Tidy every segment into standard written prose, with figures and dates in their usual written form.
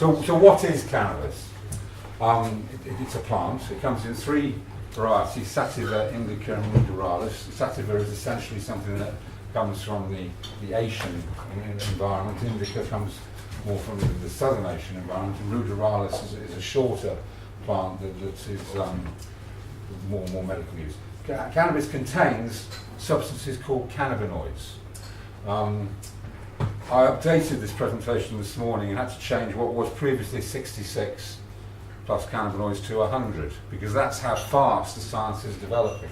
So what is cannabis? It's a plant. It comes in three varieties: sativa, indica, and ruderalis. Sativa is essentially something that comes from the Asian environment. Indica comes more from the Southern Asian environment. And ruderalis is a shorter plant that is more medical use. Cannabis contains substances called cannabinoids. I updated this presentation this morning and had to change what was previously 66 plus cannabinoids to 100, because that's how fast the science is developing.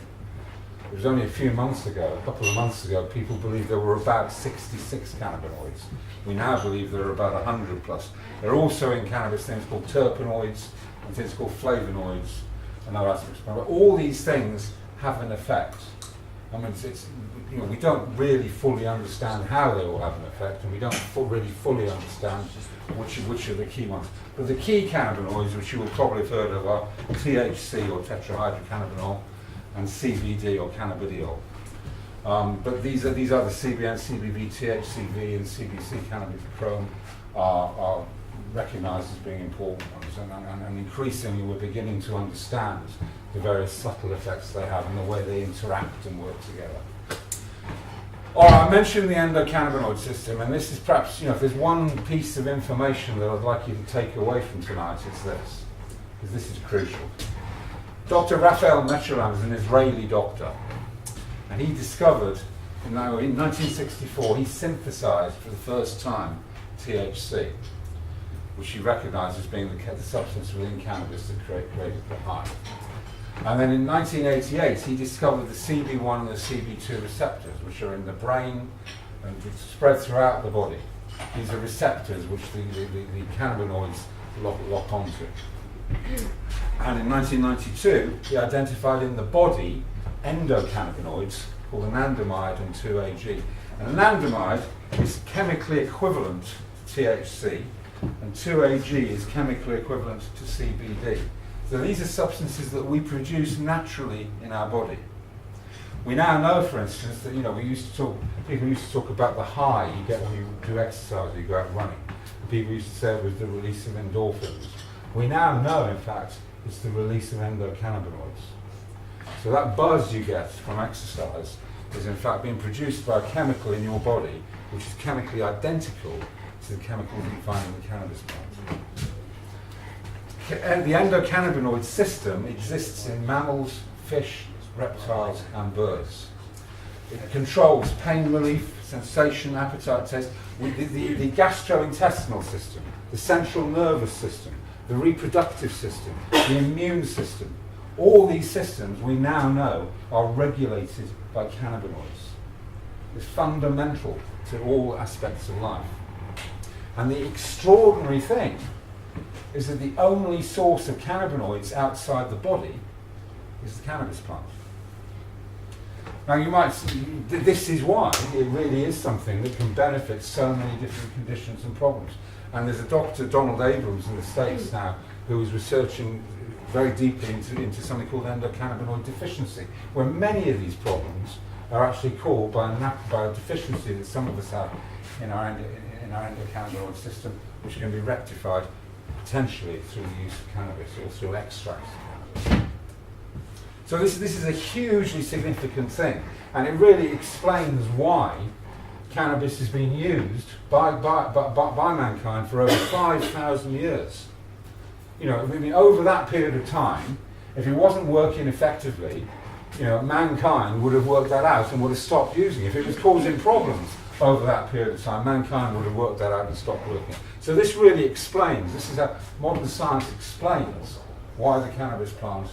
It was only a few months ago, a couple of months ago, people believed there were about 66 cannabinoids. We now believe there are about 100 plus. There are also in cannabis things called terpenoids and things called flavonoids and other aspects. But all these things have an effect. I mean, we don't really fully understand how they all have an effect, and we don't really fully understand which are the key ones. But the key cannabinoids, which you will probably have heard of, are THC or tetrahydrocannabinol and CBD or cannabidiol. But these are the CBN, CBD, THCV, and CBC cannabichrome are recognised as being important ones, and increasingly we're beginning to understand the various subtle effects they have and the way they interact and work together. All right, I mentioned the endocannabinoid system, and this is perhaps, if there's one piece of information that I'd like you to take away from tonight, it's this, because this is crucial. Dr. Raphael Mechoulam is an Israeli doctor, and he discovered, in 1964, he synthesized for the first time THC, which he recognized as being the substance within cannabis that created the high. And then in 1988, he discovered the CB1 and the CB2 receptors, which are in the brain and spread throughout the body. These are receptors which the cannabinoids lock onto. And in 1992, he identified in the body endocannabinoids called anandamide and 2-AG. And anandamide is chemically equivalent to THC, and 2-AG is chemically equivalent to CBD. So these are substances that we produce naturally in our body. We now know, for instance, that people used to talk about the high you get when you do exercise, you go out running. People used to say it was the release of endorphins. We now know, in fact, it's the release of endocannabinoids. So that buzz you get from exercise is in fact being produced by a chemical in your body, which is chemically identical to the chemicals you find in the cannabis plant. The endocannabinoid system exists in mammals, fish, reptiles and birds. It controls pain relief, sensation, appetite, taste, the gastrointestinal system, the central nervous system, the reproductive system, the immune system. All these systems we now know are regulated by cannabinoids. It's fundamental to all aspects of life. And the extraordinary thing is that the only source of cannabinoids outside the body is the cannabis plant. Now you might say, this is why it really is something that can benefit so many different conditions and problems. And there's a doctor, Donald Abrams, in the States now, who is researching very deeply into something called endocannabinoid deficiency, where many of these problems are actually caused by a deficiency that some of us have in our endocannabinoid system, which can be rectified potentially through the use of cannabis or through extracts of cannabis. So this is a hugely significant thing, and it really explains why cannabis has been used by mankind for over 5,000 years. Over that period of time, if it wasn't working effectively, mankind would have worked that out and would have stopped using it. If it was causing problems over that period of time, mankind would have worked that out and stopped working. So this really explains, this is how modern science explains why the cannabis plant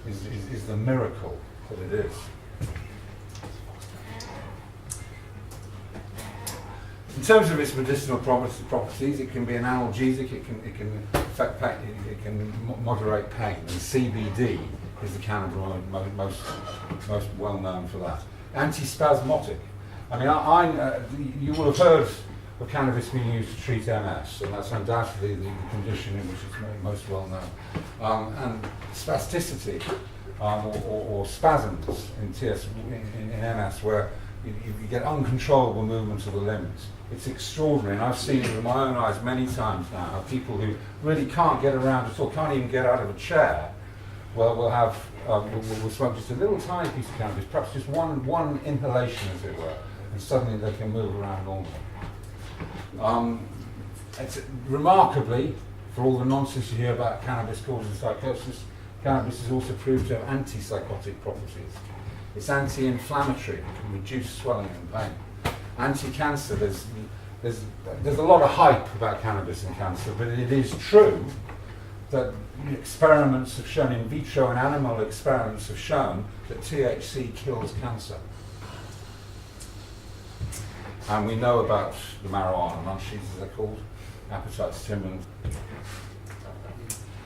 is the miracle that it is. In terms of its medicinal properties, it can be an analgesic, it can affect pain, it can moderate pain, and CBD is the cannabinoid most well known for that. Antispasmodic. You will have heard of cannabis being used to treat MS, and that's undoubtedly the condition in which it's most well known. And spasticity, or spasms in MS, where you get uncontrollable movement of the limbs. It's extraordinary, and I've seen it with my own eyes many times now, how people who really can't get around at all, can't even get out of a chair, well, will smoke just a little tiny piece of cannabis, perhaps just one inhalation, as it were, and suddenly they can move around normally. It's remarkably, for all the nonsense you hear about cannabis causing psychosis, cannabis is also proved to have antipsychotic properties. It's anti-inflammatory, it can reduce swelling and pain. Anti-cancer, there's a lot of hype about cannabis and cancer, but it is true that experiments have shown, in vitro and animal experiments have shown, that THC kills cancer. And we know about the marijuana munchies, as they're called, appetite stimulants.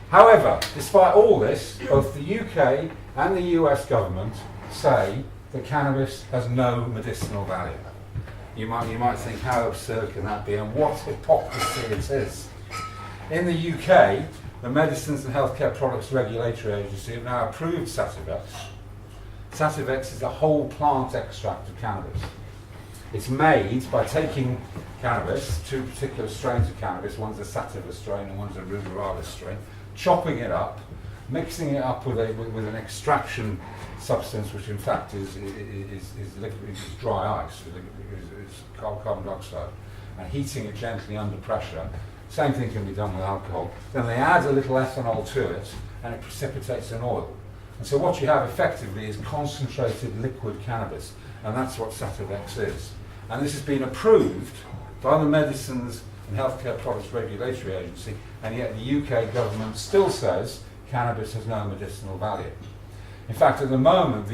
However, despite all this, both the UK and the US government say that cannabis has no medicinal value. You might think, how absurd can that be, and what hypocrisy it is. In the UK, the Medicines and Healthcare Products Regulatory Agency have now approved Sativex. Sativex is a whole plant extract of cannabis. It's made by taking cannabis, two particular strains of cannabis, one's a sativa strain and one's a ruderalis strain, chopping it up, mixing it up with an extraction substance, which in fact is liquid, is dry ice, is carbon dioxide, and heating it gently under pressure. Same thing can be done with alcohol. Then they add a little ethanol to it, and it precipitates an oil. And so what you have effectively is concentrated liquid cannabis, and that's what Sativex is. And this has been approved by the Medicines and Healthcare Products Regulatory Agency, and yet the UK government still says cannabis has no medicinal value. In fact, at the moment,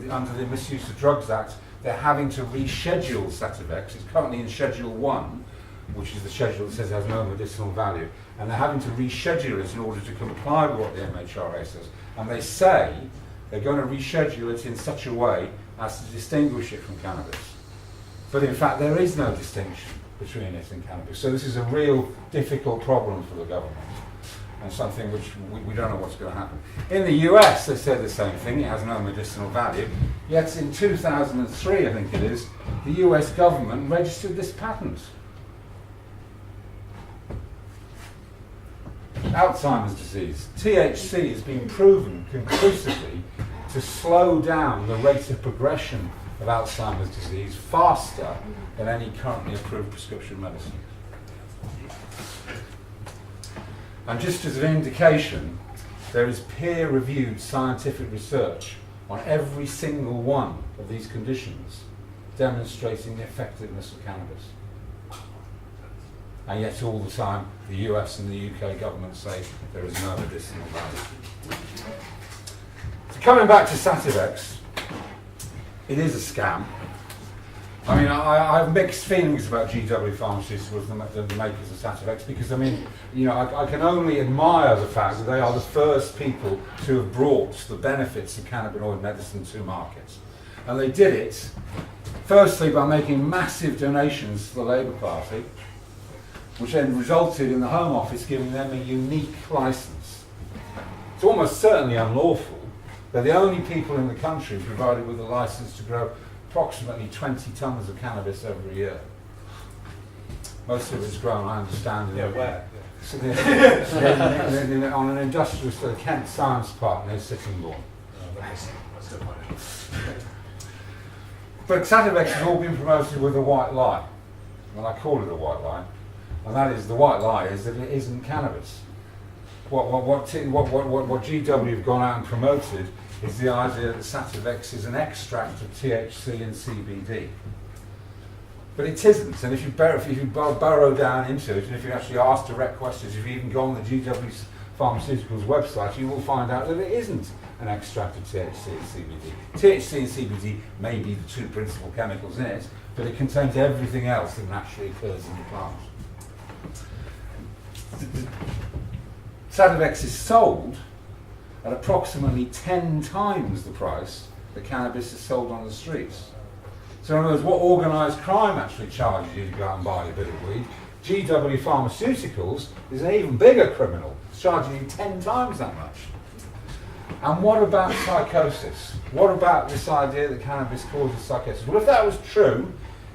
under the Misuse of Drugs Act, they're having to reschedule Sativex. It's currently in Schedule 1, which is the schedule that says it has no medicinal value, and they're having to reschedule it in order to comply with what the MHRA says. And they say they're going to reschedule it in such a way as to distinguish it from cannabis. But in fact, there is no distinction between it and cannabis. So this is a real difficult problem for the government, and something which we don't know what's going to happen. In the US, they said the same thing, it has no medicinal value, yet in 2003, I think it is, the US government registered this patent. Alzheimer's disease. THC has been proven conclusively to slow down the rate of progression of Alzheimer's disease faster than any currently approved prescription medicine. And just as an indication, there is peer-reviewed scientific research on every single one of these conditions demonstrating the effectiveness of cannabis. And yet all the time, the US and the UK government say there is no medicinal value. So coming back to Sativex, it is a scam. I mean, I have mixed feelings about GW Pharmaceuticals, the makers of Sativex, because I mean, you know, I can only admire the fact that they are the first people to have brought the benefits of cannabinoid medicine to markets. And they did it, firstly, by making massive donations to the Labour Party, which then resulted in the Home Office giving them a unique licence. It's almost certainly unlawful. They're the only people in the country provided with a licence to grow approximately 20 tonnes of cannabis every year. Most of it's grown, I understand, on an industrial estate, Kent Science Park near Sittingbourne. But Sativex has all been promoted with a white lie. Well, I call it a white lie. And that is, the white lie is that it isn't cannabis. What GW have gone out and promoted is the idea that Sativex is an extract of THC and CBD. But it isn't, and if you burrow down into it, and if you actually ask direct questions, if you even go on the GW Pharmaceuticals website, you will find out that it isn't an extract of THC and CBD. THC and CBD may be the two principal chemicals in it, but it contains everything else that naturally occurs in the plant. Sativex is sold at approximately 10 times the price that cannabis is sold on the streets. So in other words, what organised crime actually charges you to go out and buy a bit of weed, GW Pharmaceuticals is an even bigger criminal. It's charging you 10 times that much. And what about psychosis? What about this idea that cannabis causes psychosis? Well, if that was true,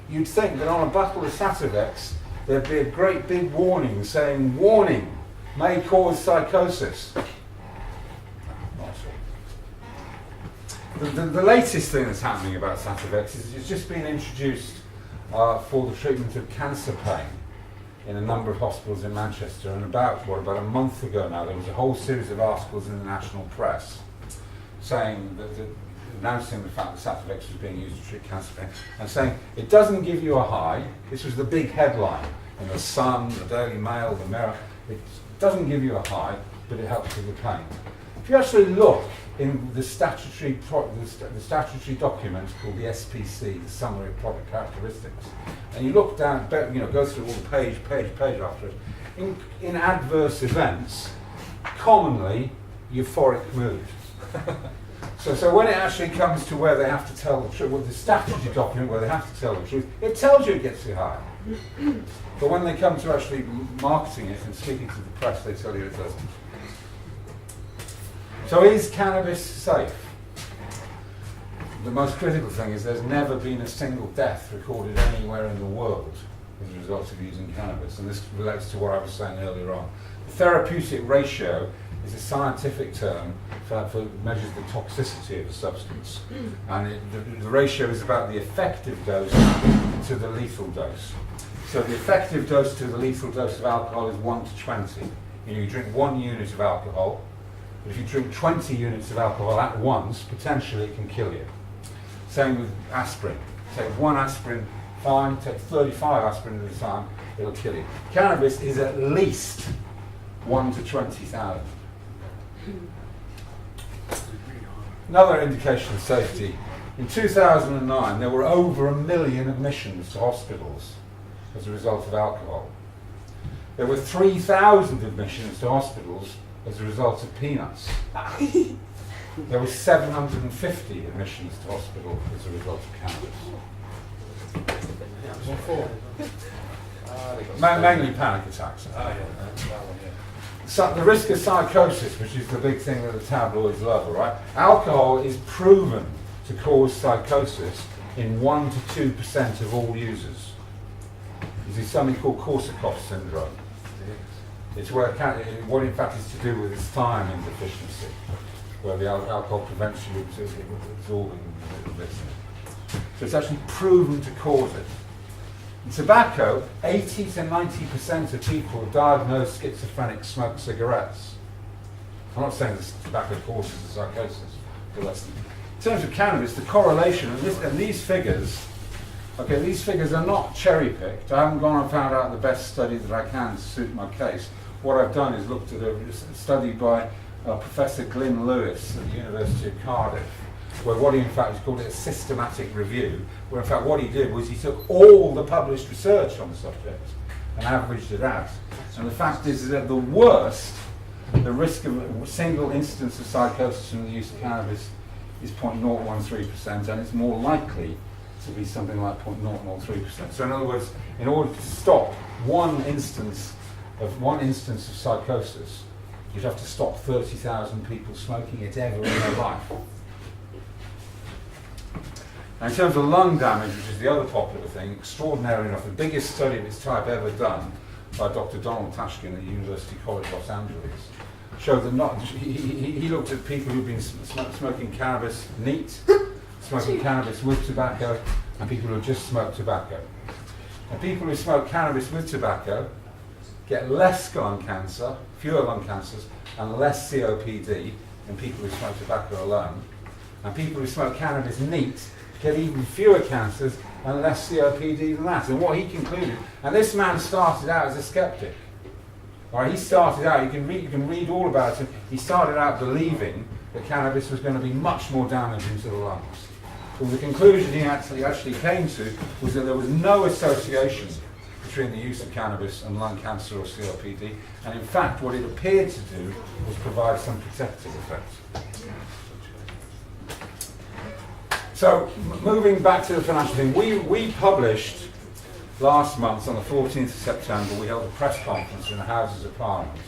you'd think that on a bottle of Sativex, there'd be a great big warning saying, warning, may cause psychosis. Not at all. The latest thing that's happening about Sativex is it's just been introduced for the treatment of cancer pain in a number of hospitals in Manchester, and about a month ago now, there was a whole series of articles in the national press saying announcing the fact that Sativex was being used to treat cancer pain, and saying it doesn't give you a high. This was the big headline in the Sun, the Daily Mail, the Mirror. It doesn't give you a high, but it helps with the pain. If you actually look in the statutory document called the SPC, the Summary of Product Characteristics, and you look down, go through all the page after it, in adverse events, commonly euphoric mood. So when it actually comes to where they have to tell the truth, with the statutory document where they have to tell the truth, it tells you it gets you high. But when they come to actually marketing it and speaking to the press, they tell you it doesn't. So is cannabis safe? The most critical thing is there's never been a single death recorded anywhere in the world as a result of using cannabis, and this relates to what I was saying earlier on. The therapeutic ratio is a scientific term for measures the toxicity of a substance, and the ratio is about the effective dose to the lethal dose. So the effective dose to the lethal dose of alcohol is 1 to 20. You drink 1 unit of alcohol, but if you drink 20 units of alcohol at once, potentially it can kill you. Same with aspirin. Take 1 aspirin, fine. Take 35 aspirin at a time, it'll kill you. Cannabis is at least 1 to 20,000. Another indication of safety. In 2009, there were over 1 million admissions to hospitals as a result of alcohol. There were 3,000 admissions to hospitals as a result of peanuts. There were 750 admissions to hospital as a result of cannabis. Mainly panic attacks. So the risk of psychosis, which is the big thing that the tabloids love, all right? Alcohol is proven to cause psychosis in 1 to 2% of all users. This is something called Korsakoff syndrome. It's where what in fact is to do with is thiamine deficiency, where the alcohol prevents you absorbing this. So it's actually proven to cause it. In tobacco, 80 to 90% of people diagnosed schizophrenic smoke cigarettes. I'm not saying that tobacco causes the psychosis, but that's in terms of cannabis, the correlation, and these figures, okay, these figures are not cherry-picked. I haven't gone and found out the best study that I can to suit my case. What I've done is looked at a study by Professor Glyn Lewis at the University of Cardiff, where what he in fact was called a systematic review, where in fact what he did was he took all the published research on the subject and averaged it out. And the fact is that the worst, the risk of a single instance of psychosis from the use of cannabis is 0.013%, and it's more likely to be something like 0.003%. So in other words, in order to stop one instance of psychosis, you'd have to stop 30,000 people smoking it ever in their life. Now in terms of lung damage, which is the other popular thing, extraordinary enough, the biggest study of its type ever done by Dr. Donald Tashkin at University College Los Angeles showed that he looked at people who've been smoking cannabis neat, smoking cannabis with tobacco, and people who just smoke tobacco. And people who smoke cannabis with tobacco get less lung cancer, fewer lung cancers, and less COPD than people who smoke tobacco alone. And people who smoke cannabis neat get even fewer cancers and less COPD than that. And what he concluded, and this man started out as a skeptic. All right, he started out, you can read all about it, he started out believing that cannabis was going to be much more damaging to the lungs. But the conclusion he actually came to was that there was no association between the use of cannabis and lung cancer or COPD, and in fact what it appeared to do was provide some protective effects. So, moving back to the financial thing, we published last month, on the 14th of September, we held a press conference in the Houses of Parliament,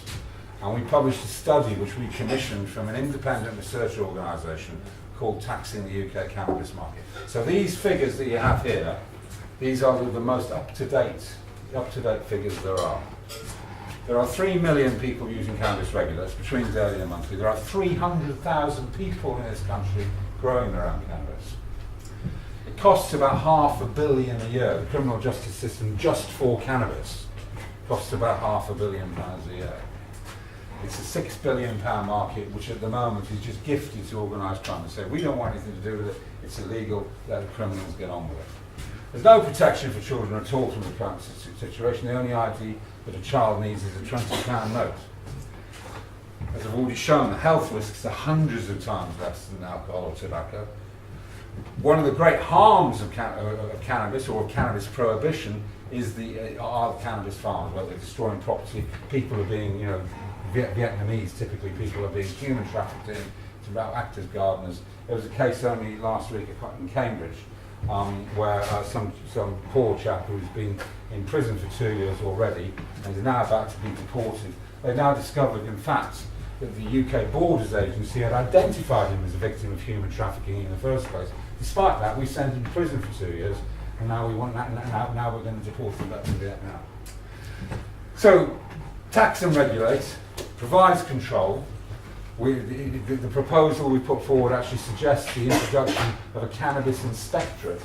And we published a study which we commissioned from an independent research organisation called Taxing the UK Cannabis Market. So these figures that you have here, these are the most up-to-date figures there are. There are 3 million people using cannabis regularly, that's between daily and monthly. There are 300,000 people in this country growing their own cannabis. It costs about £500 million a year. The criminal justice system just for cannabis costs about £500 million a year. It's a £6 billion market, which at the moment is just gifted to organised crime and say, we don't want anything to do with it, it's illegal, let the criminals get on with it. There's no protection for children at all from the current situation. The only ID that a child needs is a £20 note. As I've already shown, the health risks are hundreds of times less than alcohol or tobacco. One of the great harms of cannabis or of cannabis prohibition is are the cannabis farms, where they're destroying property. People are being, Vietnamese typically, people are being human trafficked in to act as gardeners. There was a case only last week in Cambridge where some poor chap who's been in prison for 2 years already and is now about to be deported. They now discovered, in fact, that the UK Borders Agency had identified him as a victim of human trafficking in the first place. Despite that, we sent him to prison for 2 years, and now now we're going to deport him back to Vietnam. So, tax and regulate provides control. The proposal we put forward actually suggests the introduction of a cannabis inspectorate,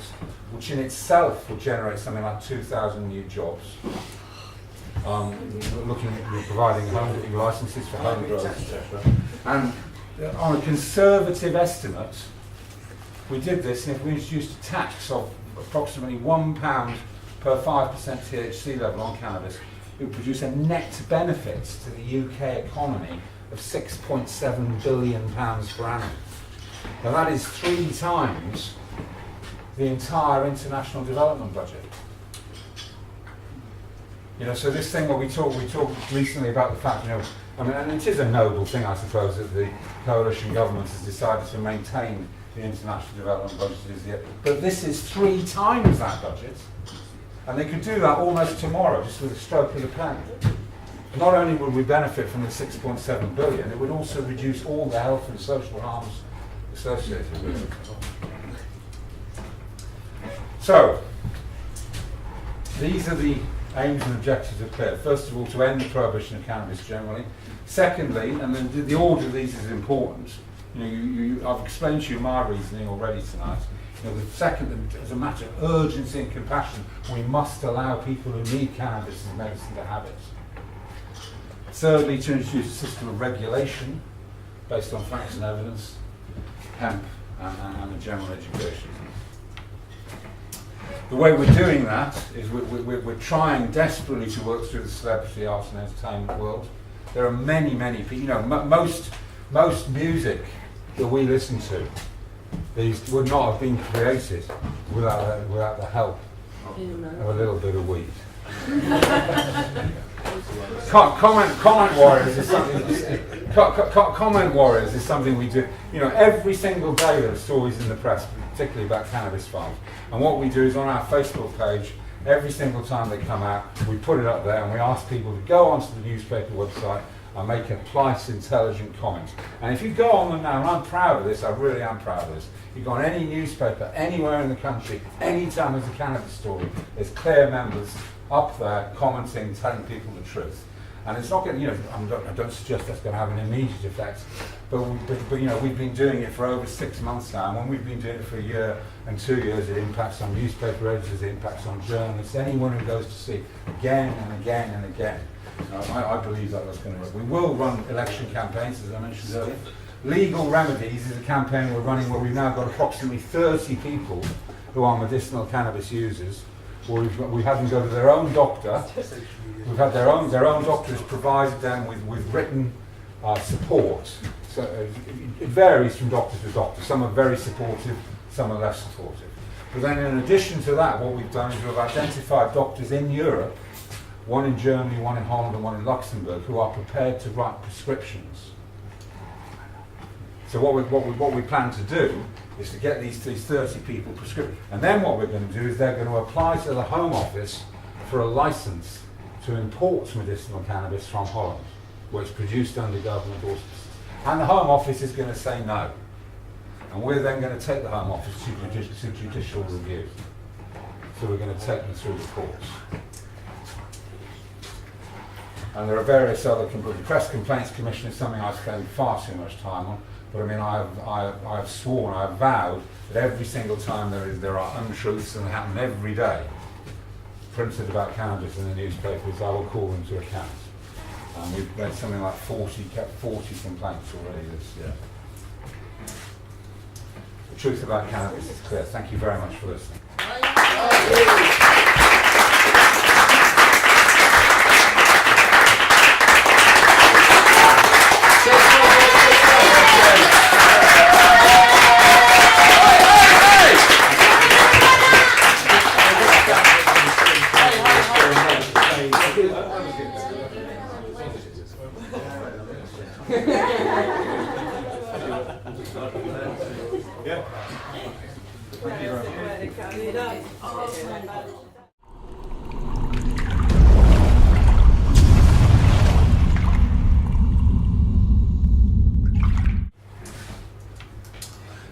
which in itself will generate something like 2,000 new jobs. Looking at providing home licenses for home growers, etc. And on a conservative estimate, we did this, and if we introduced a tax of approximately £1 per 5% THC level on cannabis, it would produce a net benefit to the UK economy of £6.7 billion per annum. Now that is 3 times the entire international development budget. So this thing where we talked recently about the fact, and it is a noble thing, I suppose, that the coalition government has decided to maintain the international development budget as yet. But this is 3 times that budget, and they could do that almost tomorrow, just with a stroke of the pen. Not only would we benefit from the 6.7 billion, it would also reduce all the health and social harms associated with it. So, these are the aims and objectives are clear. First of all, to end the prohibition of cannabis generally. Secondly, and then the order of these is important. I've explained to you my reasoning already tonight. The second, as a matter of urgency and compassion, we must allow people who need cannabis as medicine to have it. Thirdly, to introduce a system of regulation based on facts and evidence, hemp, and a general education. The way we're doing that is we're trying desperately to work through the celebrity, arts and entertainment world. There are many people, most music that we listen to, these would not have been created without the help of a little bit of weed. Comment warriors is something we do. Every single day there are stories in the press, particularly about cannabis farms. And what we do is on our Facebook page, every single time they come out, we put it up there and we ask people to go onto the newspaper website and make a polite, intelligent comment. And if you go on them now, and I'm proud of this, I really am proud of this, you go on any newspaper, anywhere in the country, anytime there's a cannabis story, there's clear members up there commenting, telling people the truth. And it's not going to, I don't suggest that's going to have an immediate effect, but we've been doing it for over 6 months now, and when we've been doing it for 1 year and 2 years, it impacts on newspaper editors, it impacts on journalists, anyone who goes to see again and again and again. I believe that's going to work. We will run election campaigns, as I mentioned earlier. Legal Remedies is a campaign we're running where we've now got approximately 30 people who are medicinal cannabis users. We have them go to their own doctor. We've had their own doctors provided them with written support. So it varies from doctor to doctor. Some are very supportive, some are less supportive. But then in addition to that, what we've done is we've identified doctors in Europe, one in Germany, one in Holland and one in Luxembourg, who are prepared to write prescriptions. So what we plan to do is to get these 30 people prescription. And then what we're going to do is they're going to apply to the Home Office for a license to import medicinal cannabis from Holland. where it's produced under government auspices. And the Home Office is going to say no. And we're then going to take the Home Office to judicial review. So we're going to take them through the courts. And there are various other the Press Complaints Commission is something I spend far too much time on. But I mean, I've sworn, I've vowed that every single time there are untruths, and they happen every day, printed about cannabis in the newspapers, I will call them to account. We've read something like 40 complaints already this year. The truth about cannabis is clear. Thank you very much for listening.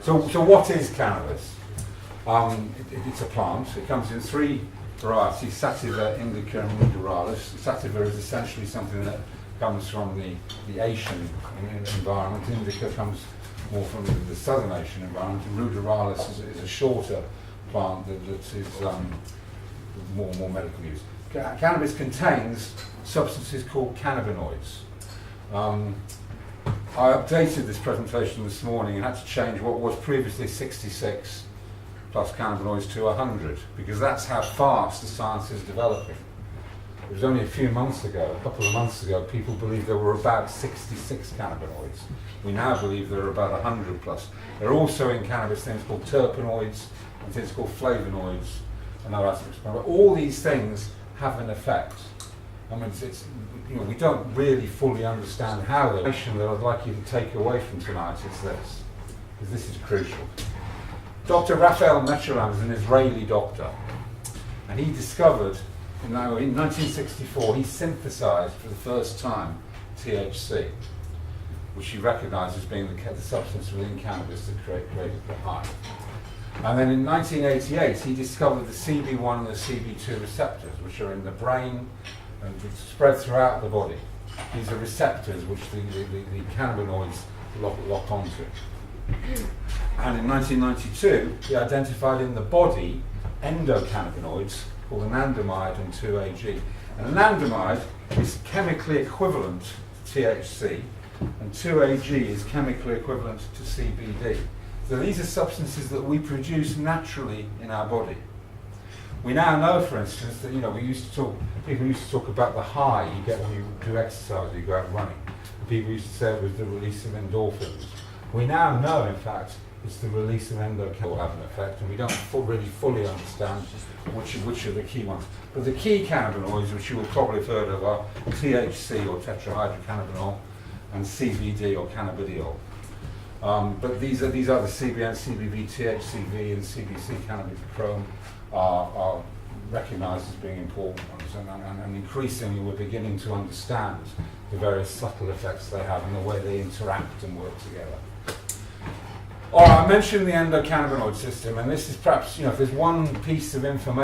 So what is cannabis? It's a plant. It comes in three varieties: sativa, indica, and ruderalis. Sativa is essentially something that comes from the Asian environment. Indica comes more from the Southern Asian environment. And ruderalis is a shorter plant that is more medical use. Cannabis contains substances called cannabinoids. I updated this presentation this morning and had to change what was previously 66 plus cannabinoids to 100, because that's how fast the science is developing. It was only a few months ago, a couple of months ago, people believed there were about 66 cannabinoids. We now believe there are about 100 plus. There are also in cannabis things called terpenoids and things called flavonoids and other aspects. But all these things have an effect. I mean, we don't really fully understand how they're. The information that I'd like you to take away from tonight is this, because this is crucial. Dr. Raphael Mechoulam is an Israeli doctor, and he discovered, in 1964, he synthesized for the first time THC, which he recognized as being the substance within cannabis that created the high. And then in 1988, he discovered the CB1 and the CB2 receptors, which are in the brain and spread throughout the body. These are receptors which the cannabinoids lock onto. And in 1992, he identified in the body endocannabinoids called anandamide and 2-AG. And anandamide is chemically equivalent to THC, and 2-AG is chemically equivalent to CBD. So these are substances that we produce naturally in our body. We now know, for instance, that people used to talk about the high you get when you do exercise, you go out running. People used to say it was the release of endorphins. We now know, in fact, it's the release of endocannabinoids will have an effect, and we don't really fully understand which are the key ones. But the key cannabinoids, which you will probably have heard of, are THC or tetrahydrocannabinol and CBD or cannabidiol. But these are the CBN, CBV, THCV, and CBC cannabichrome are recognised as being important ones, and increasingly we're beginning to understand the various subtle effects they have and the way they interact and work together. All right, I mentioned the endocannabinoid system, and this is perhaps, if there's one piece of information